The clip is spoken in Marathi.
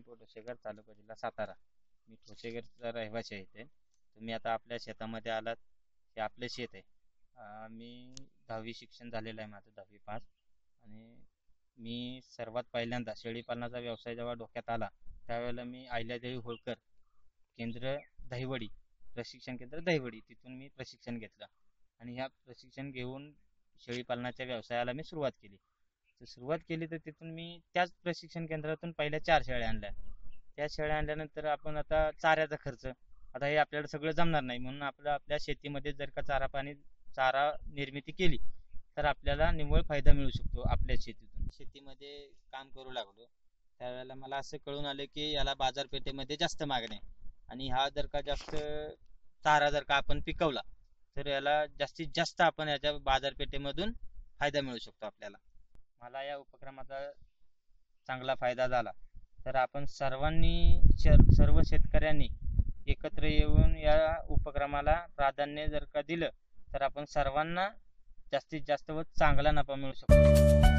ठोसेघर, तालुका जिल्हा सातारा. मी ठोसेघरचा रहिवासी आहे इथे. तुम्ही आता आपल्या शेतामध्ये आलात. हे आपलं शेत आहे. मी 10वी शिक्षण झालेलं आहे माझं, 10वी पास. आणि मी सर्वात पहिल्यांदा शेळीपालनाचा व्यवसाय जेव्हा डोक्यात आला त्यावेळेला मी अहिल्यादेवी होळकर केंद्र दहिवडी, प्रशिक्षण केंद्र दहिवडी, तिथून मी प्रशिक्षण घेतलं. आणि ह्या प्रशिक्षण घेऊन शेळीपालनाच्या व्यवसायाला मी सुरुवात केली. तर तिथून मी त्याच प्रशिक्षण केंद्रातून पहिल्या 4 शेळ्या आणल्या. त्या शेळ्या आणल्यानंतर आपण आता चाऱ्याचा खर्च, आता हे आपल्याला सगळं जमणार नाही, म्हणून आपल्या शेतीमध्ये जर का चारा निर्मिती केली तर आपल्याला निव्वळ फायदा मिळू शकतो आपल्या शेतीतून. शेतीमध्ये काम करू लागलो त्यावेळेला मला असं कळून आलं की याला बाजारपेठेमध्ये जास्त मागणी आहे. आणि हा जर का जास्त चारा जर का आपण पिकवला तर याला जास्तीत जास्त आपण याच्या बाजारपेठेमधून फायदा मिळू शकतो आपल्याला. मला या उपक्रमाचा चांगला फायदा झाला. तर आपण सर्व शेतकऱ्यांनी एकत्र येऊन या उपक्रमाला प्राधान्य जर का दिलं तर आपण सर्वांना जास्तीत जास्त व चांगला नफा मिळू शकतो.